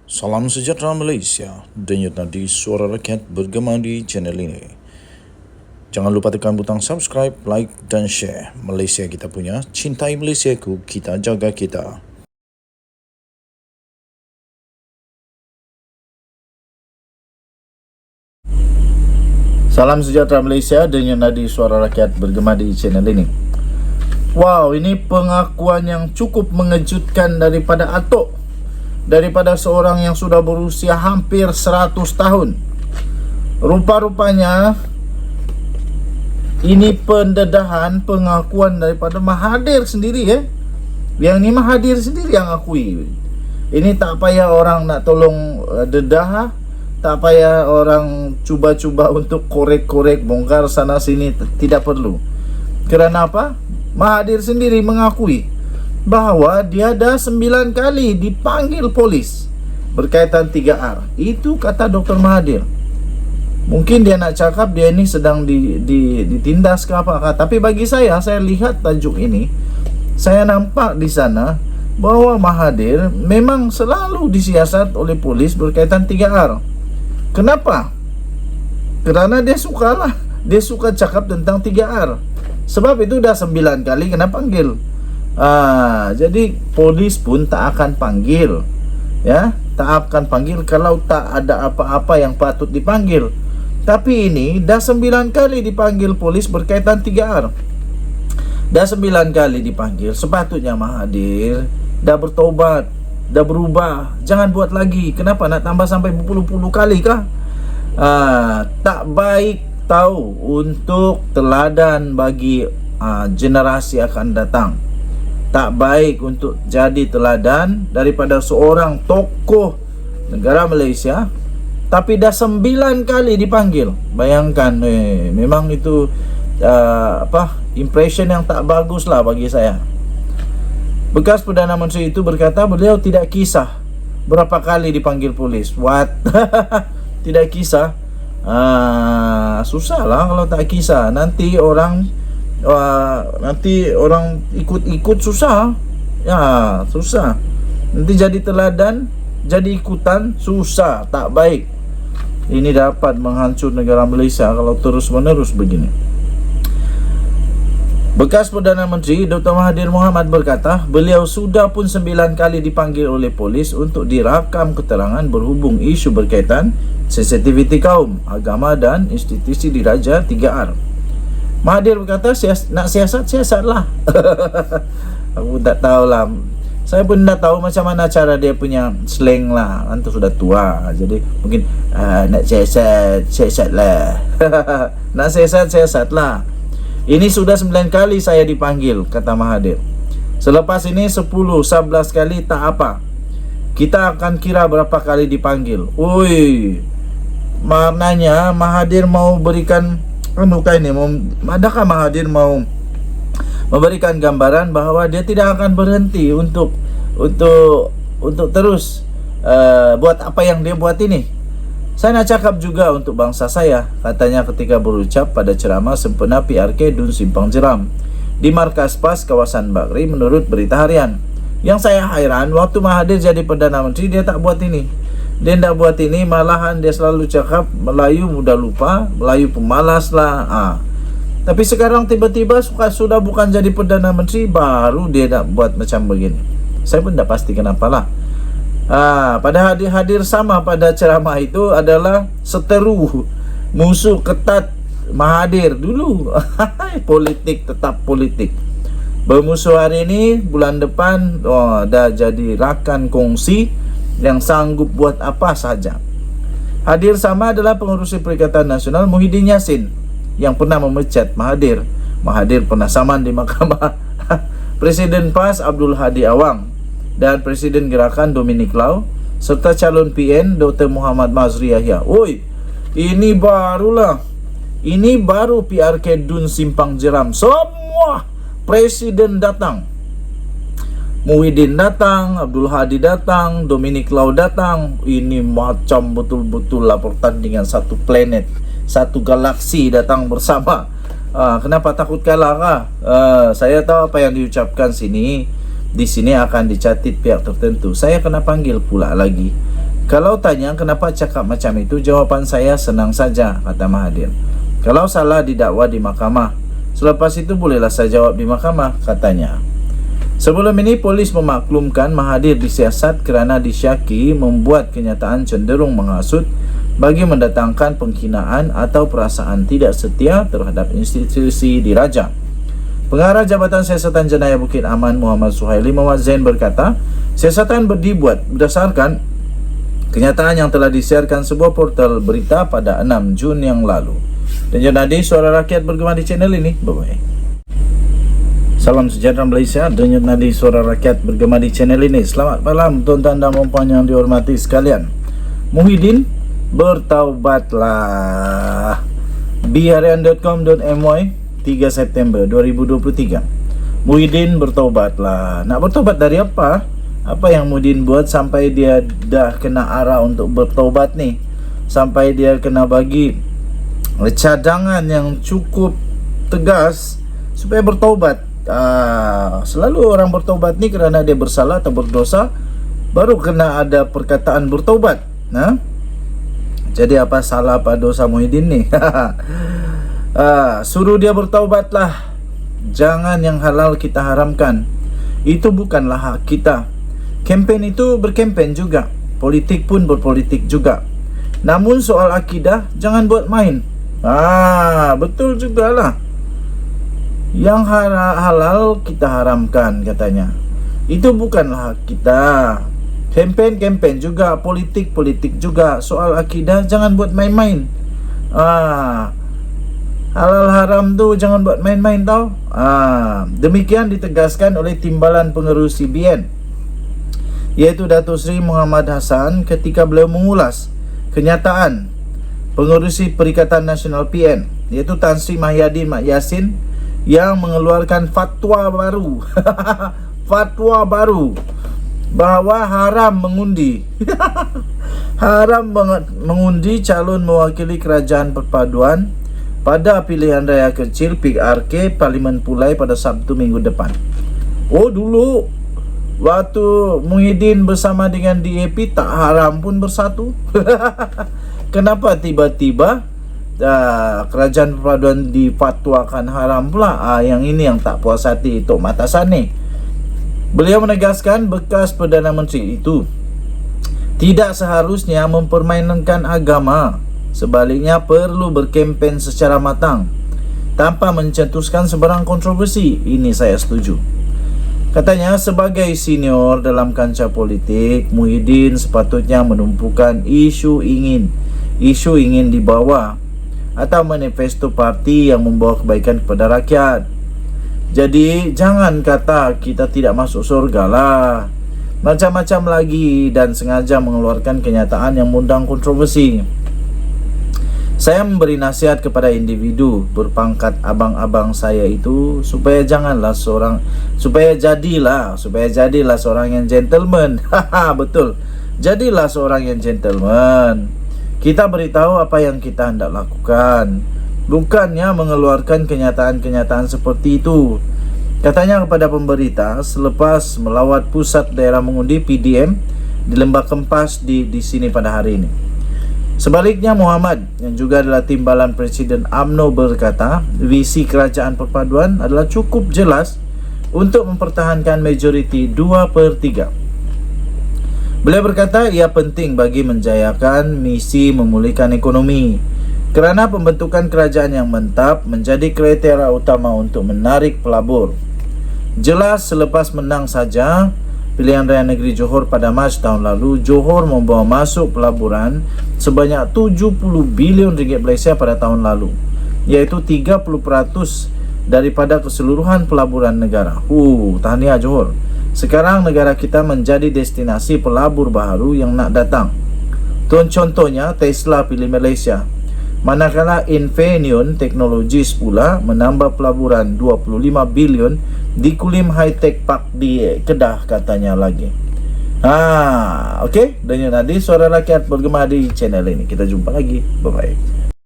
Salam sejahtera Malaysia, denyut nadi suara rakyat bergema di channel ini. Jangan lupa tekan butang subscribe, like dan share. Malaysia kita punya, cintai Malaysiaku, kita jaga kita. Salam sejahtera Malaysia, denyut nadi suara rakyat bergema di channel ini. Wow, ini pengakuan yang cukup mengejutkan daripada Atok. Daripada seorang yang sudah berusia hampir 100 tahun. Rupa-rupanya ini pendedahan pengakuan daripada Mahathir sendiri ya. Yang ni Mahathir sendiri yang akui. Ini tak payah orang nak tolong dedah, tak payah orang cuba-cuba untuk korek-korek, bongkar sana sini, tidak perlu. Kerana apa? Mahathir sendiri mengakui bahawa dia dah 9 kali dipanggil polis berkaitan 3R. Itu kata Dr. Mahathir. Mungkin dia nak cakap dia ni sedang ditindas ke apa. Tapi bagi saya lihat tajuk ini, saya nampak di sana bahawa Mahathir memang selalu disiasat oleh polis berkaitan 3R. Kenapa? Kerana dia suka cakap tentang 3R. Sebab itu dah 9 kali kena panggil. Jadi polis pun tak akan panggil, ya, tak akan panggil kalau tak ada apa-apa yang patut dipanggil. Tapi ini dah 9 kali dipanggil polis berkaitan 3R. Dah 9 kali dipanggil. Sepatutnya Mahathir dah bertaubat, dah berubah. Jangan buat lagi. Kenapa nak tambah sampai berpuluh-puluh kali kah? Tak baik tahu untuk teladan bagi generasi akan datang. Tak baik untuk jadi teladan daripada seorang tokoh negara Malaysia, tapi dah 9 kali dipanggil. Bayangkan, memang itu impression yang tak bagus lah bagi saya. Bekas Perdana Menteri itu berkata beliau tidak kisah berapa kali dipanggil polis. What? Tidak kisah? Susah lah kalau tak kisah. Nanti orang ikut-ikut susah. Ya, susah. Nanti jadi teladan, jadi ikutan, susah, tak baik. Ini dapat menghancur negara Malaysia kalau terus-menerus begini. Bekas Perdana Menteri Dr. Mahathir Mohamad berkata, beliau sudah pun 9 kali dipanggil oleh polis untuk dirakam keterangan berhubung isu berkaitan sensitiviti kaum, agama dan institusi diraja 3R. Mahathir berkata, nak siasat-siasatlah. Aku tak tahulah. Saya pun tak tahu macam mana cara dia punya slang lah. Antu sudah tua, jadi mungkin nak siasat-siasatlah. Nak siasat-siasatlah. Ini sudah 9 kali saya dipanggil, kata Mahathir. Selepas ini 10-11 kali tak apa. Kita akan kira berapa kali dipanggil. Ui, maknanya Mahathir mau berikan adakah Mahathir mau memberikan gambaran bahawa dia tidak akan berhenti untuk terus buat apa yang dia buat ini. Saya nak cakap juga untuk bangsa saya, katanya ketika berucap pada ceramah sempena PRK Dun Simpang Jeram di markas PAS kawasan Bagri menurut berita harian. Yang saya hairan, waktu Mahathir jadi Perdana Menteri dia tak buat ini. Dia tak buat ini, malahan dia selalu cakap Melayu mudah lupa, Melayu pemalas lah. Tapi sekarang tiba-tiba sudah bukan jadi Perdana Menteri, baru dia nak buat macam begini. Saya pun tak pasti kenapalah. Pada hadir sama pada ceramah itu adalah seteru musuh ketat Mahathir dulu. Politik tetap politik. Bermusuh hari ini, bulan depan dah jadi rakan kongsi yang sanggup buat apa saja. Hadir sama adalah pengurusi Perikatan Nasional Muhyiddin Yassin yang pernah memecat Mahathir. Mahathir pernah saman di mahkamah. Presiden PAS Abdul Hadi Awang dan Presiden Gerakan Dominic Lau serta calon PN Dr. Muhammad Mazri Yahya. Oi, ini barulah. Ini baru PRK Dun Simpang Jeram. Semua presiden datang. Muhyiddin datang, Abdul Hadi datang, Dominic Lau datang. Ini macam betul-betul lah pertandingan satu planet, satu galaksi datang bersama. Kenapa takut kalah kah? Saya tahu apa yang diucapkan sini. Di sini akan dicatat pihak tertentu. Saya kena panggil pula lagi. Kalau tanya kenapa cakap macam itu, jawapan saya senang saja, kata Mahathir. Kalau salah didakwa di mahkamah, selepas itu bolehlah saya jawab di mahkamah, katanya. Sebelum ini polis memaklumkan Mahathir disiasat kerana disyaki membuat kenyataan cenderung menghasut bagi mendatangkan penghinaan atau perasaan tidak setia terhadap institusi diraja. Pengarah Jabatan Siasatan Jenayah Bukit Aman Muhammad Suhaili Muhammad Zain berkata, siasatan dibuat berdasarkan kenyataan yang telah disiarkan sebuah portal berita pada 6 Jun yang lalu. Dan jadi Suara Rakyat bergema di channel ini. Bye-bye. Salam sejahtera Malaysia. Denyut nadi Suara Rakyat bergema di channel ini. Selamat malam tuan-tuan dan puan yang dihormati sekalian. Muhyiddin bertaubatlah. bharian.com.my 3 September 2023. Muhyiddin bertaubatlah. Nak bertaubat dari apa? Apa yang Muhyiddin buat sampai dia dah kena arah untuk bertaubat ni? Sampai dia kena bagi cadangan yang cukup tegas supaya bertaubat. Selalu orang bertaubat ni kerana dia bersalah atau berdosa, baru kena ada perkataan bertaubat. Jadi apa salah apa dosa Muhyiddin ni? Suruh dia bertaubatlah. Jangan yang halal kita haramkan. Itu bukanlah hak kita. Kempen itu berkempen juga. Politik pun berpolitik juga. Namun soal akidah jangan buat main. Betul jugalah. Yang halal kita haramkan, katanya. Itu bukanlah hak kita. Kempen juga, politik juga. Soal akidah jangan buat main-main. Halal haram tu jangan buat main-main tau. Demikian ditegaskan oleh Timbalan Pengerusi BN, iaitu Datuk Seri Muhammad Hassan, ketika beliau mengulas kenyataan Pengerusi Perikatan Nasional PN, iaitu Tan Sri Mahyadin Mat Yassin, yang mengeluarkan fatwa baru fatwa baru bahawa haram mengundi haram mengundi calon mewakili kerajaan perpaduan pada pilihan raya kecil PRK Parlimen Pulai pada Sabtu minggu depan. Dulu waktu Muhyiddin bersama dengan DAP tak haram pun bersatu. Kenapa tiba-tiba kerajaan perpaduan difatwakan haram pula? Yang ini yang tak puas hati Tok Matasan ni. Beliau menegaskan bekas Perdana Menteri itu tidak seharusnya mempermainkan agama. Sebaliknya perlu berkempen secara matang tanpa mencetuskan sebarang kontroversi. Ini saya setuju. Katanya, sebagai senior dalam kancah politik, Muhyiddin sepatutnya menumpukan isu ingin dibawa atau manifesto parti yang membawa kebaikan kepada rakyat. Jadi jangan kata kita tidak masuk surga lah, macam-macam lagi, dan sengaja mengeluarkan kenyataan yang mengundang kontroversi. Saya memberi nasihat kepada individu berpangkat abang-abang saya itu supaya jadilah seorang yang gentleman. Betul. Jadilah seorang yang gentleman. Kita beritahu apa yang kita hendak lakukan, bukannya mengeluarkan kenyataan-kenyataan seperti itu. Katanya kepada pemberita selepas melawat pusat daerah mengundi PDM di Lembah Kempas di sini pada hari ini. Sebaliknya, Muhammad yang juga adalah timbalan Presiden UMNO berkata visi kerajaan perpaduan adalah cukup jelas untuk mempertahankan majoriti 2/3. Beliau berkata ia penting bagi menjayakan misi memulihkan ekonomi kerana pembentukan kerajaan yang mantap menjadi kriteria utama untuk menarik pelabur. Jelas selepas menang saja pilihan raya negeri Johor pada Mac tahun lalu, Johor membawa masuk pelaburan sebanyak 70 bilion ringgit Malaysia pada tahun lalu, iaitu 30% daripada keseluruhan pelaburan negara. Tahniah Johor. Sekarang negara kita menjadi destinasi pelabur baru yang nak datang. Contohnya Tesla pilih Malaysia, manakala Infineon Technologies pula menambah pelaburan 25 bilion di Kulim High Tech Park di Kedah, katanya lagi. Okey, dan nadi Suara Rakyat bergema di channel ini. Kita jumpa lagi. Bye bye.